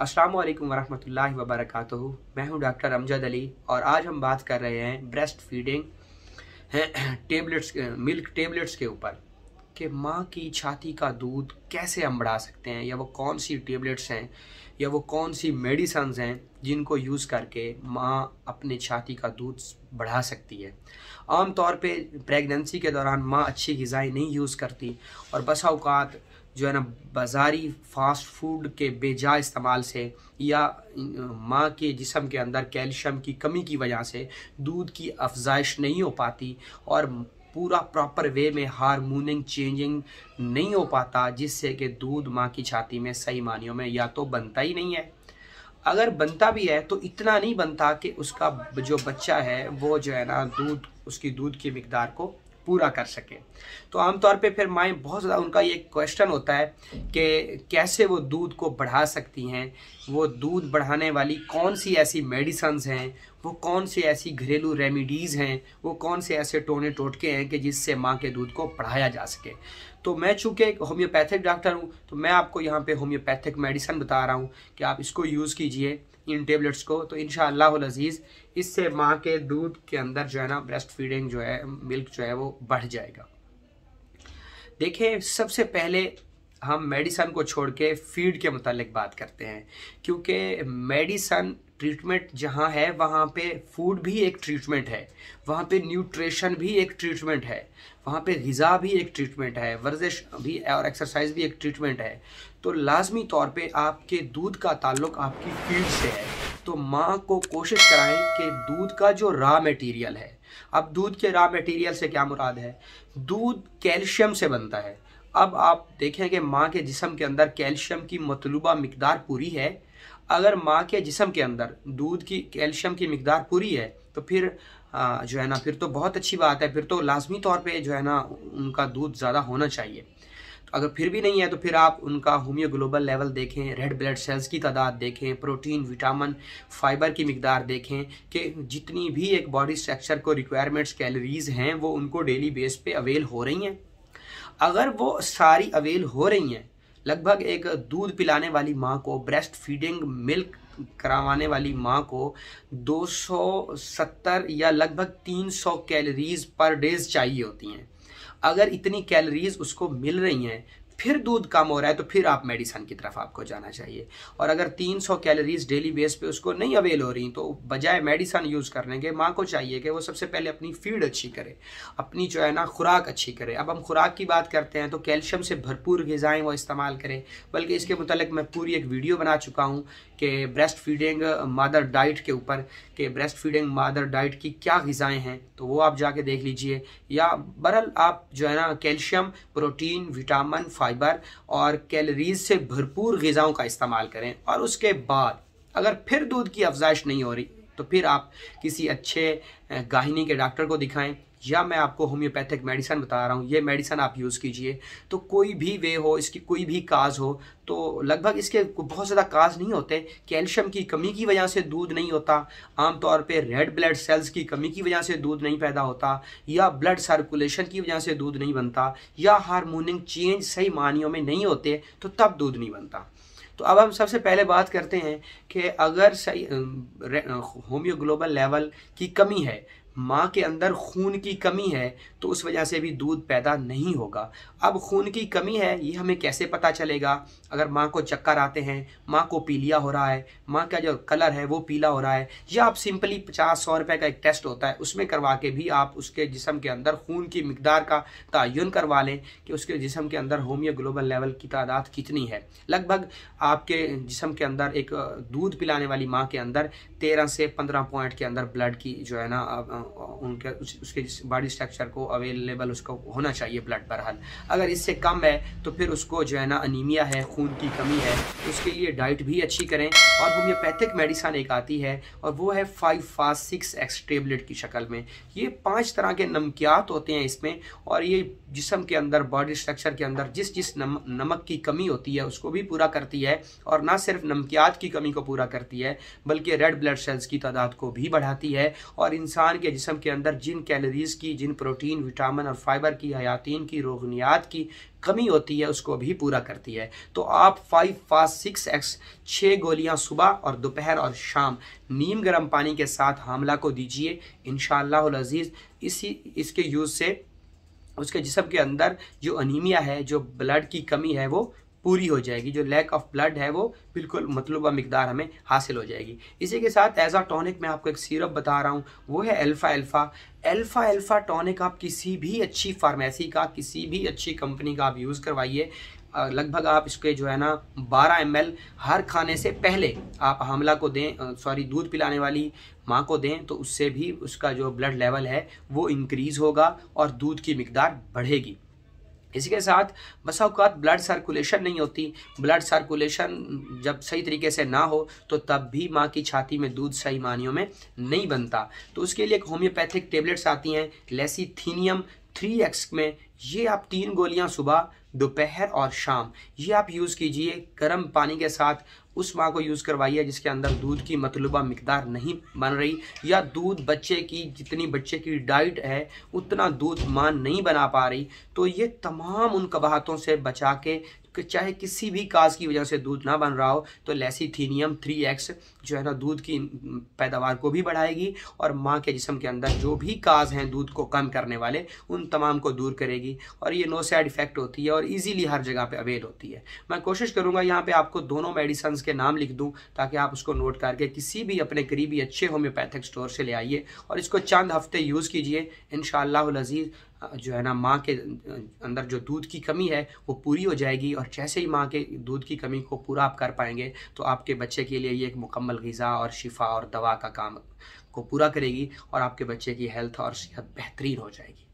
अस्सलाम वालेकुम वरहमतुल्लाहि वबरकातुहू। मैं हूं डॉक्टर अमजद अली और आज हम बात कर रहे हैं breast feeding tablets, milk tablets के ऊपर कि माँ की छाती का दूध कैसे हम बढ़ा सकते हैं, या वो कौन सी टेबलेट्स हैं या वो कौन सी मेडिसन्स हैं जिनको यूज़ करके माँ अपने छाती का दूध बढ़ा सकती है। आम तौर पे प्रेगनेंसी के दौरान माँ अच्छी ग़िज़ाएँ नहीं यूज़ करती और बसा औक़ात जो है ना बाज़ारी फास्ट फूड के बेजा इस्तेमाल से या माँ के जिस्म के अंदर कैल्शियम की कमी की वजह से दूध की अफजाइश नहीं हो पाती और पूरा प्रॉपर वे में हार्मोनिंग चेंजिंग नहीं हो पाता, जिससे कि दूध माँ की छाती में सही मानियों में या तो बनता ही नहीं है, अगर बनता भी है तो इतना नहीं बनता कि उसका जो बच्चा है वो जो है ना उसकी दूध की मिकदार को पूरा कर सके। तो आमतौर पे फिर माएँ बहुत ज़्यादा उनका ये क्वेश्चन होता है कि कैसे वो दूध को बढ़ा सकती हैं, वो दूध बढ़ाने वाली कौन सी ऐसी मेडिसन्स हैं, वो कौन सी ऐसी घरेलू रेमेडीज़ हैं, वो कौन से ऐसे टोने टोटके हैं कि जिससे माँ के दूध को बढ़ाया जा सके। तो मैं चूँकि एक होम्योपैथिक डॉक्टर हूँ तो मैं आपको यहाँ पे होम्योपैथिक मेडिसन बता रहा हूँ कि आप इसको यूज़ कीजिए, इन टेबलेट्स को, तो इंशाअल्लाहुल अज़ीज़ इससे माँ के दूध के अंदर जो है ना ब्रेस्ट फीडिंग जो है, मिल्क जो है वो बढ़ जाएगा। देखिए, सबसे पहले हम मेडिसन को छोड़ के फीड के मुतालिक बात करते हैं, क्योंकि मेडिसन ट्रीटमेंट जहाँ है वहाँ पे फूड भी एक ट्रीटमेंट है, वहाँ पे न्यूट्रिशन भी एक ट्रीटमेंट है, वहाँ पे ग़िज़ा भी एक ट्रीटमेंट है, वर्जिश भी और एक्सरसाइज भी एक ट्रीटमेंट है। तो लाजमी तौर पे आपके दूध का ताल्लुक़ आपकी फीड से है। तो माँ को कोशिश कराएं कि दूध का जो रॉ मटेरियल है, अब दूध के रॉ मटेरियल से क्या मुराद है, दूध कैल्शियम से बनता है। अब आप देखें कि माँ के जिस्म के अंदर कैल्शियम की मतलूबा मिकदार पूरी है। अगर माँ के जिस्म के अंदर दूध की कैल्शियम की मिकदार पूरी है तो फिर जो है ना, फिर तो बहुत अच्छी बात है, फिर तो लाजमी तौर पे जो है ना उनका दूध ज़्यादा होना चाहिए। तो अगर फिर भी नहीं है तो फिर आप उनका होम्योग्लोबल लेवल देखें, रेड ब्लड सेल्स की तादाद देखें, प्रोटीन, विटामिन, फाइबर की मिकदार देखें कि जितनी भी एक बॉडी स्ट्रक्चर को रिक्वायरमेंट्स कैलोरीज़ हैं वो उनको डेली बेस पे अवेल हो रही हैं। अगर वो सारी अवेल हो रही हैं, लगभग एक दूध पिलाने वाली माँ को, ब्रेस्ट फीडिंग मिल्क करवाने वाली माँ को 270 या लगभग 300 कैलोरीज पर डेज चाहिए होती हैं। अगर इतनी कैलोरीज उसको मिल रही हैं, फिर दूध कम हो रहा है, तो फिर आप मेडिसन की तरफ आपको जाना चाहिए। और अगर 300 कैलोरीज डेली बेस पे उसको नहीं अवेल हो रही तो बजाय मेडिसन यूज़ करने के माँ को चाहिए कि वो सबसे पहले अपनी फीड अच्छी करे, अपनी जो है ना खुराक अच्छी करे। अब हम खुराक की बात करते हैं तो कैल्शियम से भरपूर ग़िज़ाएँ वो इस्तेमाल करें, बल्कि इसके मुतालिक मैं पूरी एक वीडियो बना चुका हूँ कि ब्रेस्ट फीडिंग मदर डाइट के ऊपर, कि ब्रेस्ट फीडिंग मदर डाइट की क्या ग़िज़ाएँ हैं, तो वो आप जाके देख लीजिए। या बहरहाल आप जो है ना कैल्शियम, प्रोटीन, विटामिन, फाइबर और कैलोरीज से भरपूर ग़िज़ाओं का इस्तेमाल करें। और उसके बाद अगर फिर दूध की अफजाइश नहीं हो रही तो फिर आप किसी अच्छे गाहिनी के डॉक्टर को दिखाएं, या मैं आपको होम्योपैथिक मेडिसन बता रहा हूँ, ये मेडिसन आप यूज़ कीजिए। तो कोई भी वे हो, इसकी कोई भी काज हो, तो लगभग इसके बहुत ज़्यादा काज नहीं होते। कैल्शियम की कमी की वजह से दूध नहीं होता, आमतौर पे रेड ब्लड सेल्स की कमी की वजह से दूध नहीं पैदा होता, या ब्लड सर्कुलेशन की वजह से दूध नहीं बनता, या हार्मोनिक चेंज सही मानियों में नहीं होते, तो तब दूध नहीं बनता। तो अब हम सबसे पहले बात करते हैं कि अगर सही होम्योग्लोबल लेवल की कमी है, माँ के अंदर खून की कमी है, तो उस वजह से भी दूध पैदा नहीं होगा। अब खून की कमी है ये हमें कैसे पता चलेगा? अगर माँ को चक्कर आते हैं, माँ को पीलिया हो रहा है, माँ का जो कलर है वो पीला हो रहा है, या आप सिंपली 50-100 रुपये का एक टेस्ट होता है उसमें करवा के भी आप उसके जिस्म के अंदर खून की मिकदार का तयन करवा लें कि उसके जिस्म के अंदर होम्योग्लोबल लेवल की तादाद कितनी है। लगभग आपके जिस्म के अंदर एक दूध पिलाने वाली माँ के अंदर 13 से 15 पॉइंट के अंदर ब्लड की जो है ना उनके उसके बॉडी स्ट्रक्चर को अवेलेबल उसको होना चाहिए ब्लड। बहरहाल अगर इससे कम है तो फिर उसको जो है ना अनीमिया है, खून की कमी है, उसके लिए डाइट भी अच्छी करें। और होम्योपैथिक मेडिसन एक आती है और वो है 5-6X टेबलेट की शक्ल में। ये 5 तरह के नमकियात होते हैं इसमें, और ये जिस्म के अंदर बॉडी स्ट्रक्चर के अंदर जिस नमक की कमी होती है उसको भी पूरा करती है, और ना सिर्फ नमकियात की कमी को पूरा करती है बल्कि रेड ब्लड सेल्स की तादाद को भी बढ़ाती है, और इंसान के के जिस्म के अंदर जिन कैलोरीज की, जिन प्रोटीन, विटामिन और फाइबर की, हयातीन की, रोगनियात की कमी होती है उसको भी पूरा करती है। तो आप 5 फास्ट 6x 6 गोलियां सुबह और दोपहर और शाम नीम गर्म पानी के साथ हामला को दीजिए। इंशाअल्लाह अज़ीज़ इसके यूज़ से उसके जिस्म के अंदर जो अनीमिया है, जो ब्लड की कमी है, वो पूरी हो जाएगी। जो लैक ऑफ ब्लड है वो बिल्कुल मतलूबा मिकदार हमें हासिल हो जाएगी। इसी के साथ एज आ टॉनिक मैं आपको एक सिरप बता रहा हूँ, वो है अल्फ़ा टॉनिक। आप किसी भी अच्छी फार्मेसी का, किसी भी अच्छी कंपनी का आप यूज़ करवाइए। लगभग आप इसके जो है ना 12 ml हर खाने से पहले आप हामला को दें, दूध पिलाने वाली माँ को दें, तो उससे भी उसका जो ब्लड लेवल है वो इंक्रीज़ होगा और दूध की मिकदार बढ़ेगी। इसी के साथ बसा औक़ात ब्लड सर्कुलेशन नहीं होती। ब्लड सर्कुलेशन जब सही तरीके से ना हो तो तब भी माँ की छाती में दूध सही मानियों में नहीं बनता। तो उसके लिए एक होम्योपैथिक टेबलेट्स आती हैं लेसीथीनियम 3x में। ये आप 3 गोलियां सुबह, दोपहर और शाम ये आप यूज़ कीजिए गर्म पानी के साथ। उस माँ को यूज़ करवाइए जिसके अंदर दूध की मतलूबा मिकदार नहीं बन रही, या दूध बच्चे की जितनी बच्चे की डाइट है उतना दूध माँ नहीं बना पा रही। तो ये तमाम उन कबाहतों से बचा के, चाहे किसी भी काज की वजह से दूध ना बन रहा हो, तो लेसीथीनियम 3x जो है ना दूध की पैदावार को भी बढ़ाएगी और माँ के जिस्म के अंदर जो भी काज हैं दूध को कम करने वाले उन तमाम को दूर करेगी। और ये नो साइड इफ़ेक्ट होती है और इजीली हर जगह पे अवेल होती है। मैं कोशिश करूँगा यहाँ पे आपको दोनों मेडिसिन के नाम लिख दूँ ताकि आप उसको नोट करके किसी भी अपने करीबी अच्छे होम्योपैथिक स्टोर से ले आइए और इसको चंद हफ्ते यूज़ कीजिए। इंशाअल्लाह अज़ीज़ जो है ना माँ के अंदर जो दूध की कमी है वो पूरी हो जाएगी। और जैसे ही माँ के दूध की कमी को पूरा आप कर पाएंगे तो आपके बच्चे के लिए ये एक मुकम्मल ग़िज़ा और शिफा और दवा का काम को पूरा करेगी और आपके बच्चे की हेल्थ और सेहत बेहतरीन हो जाएगी।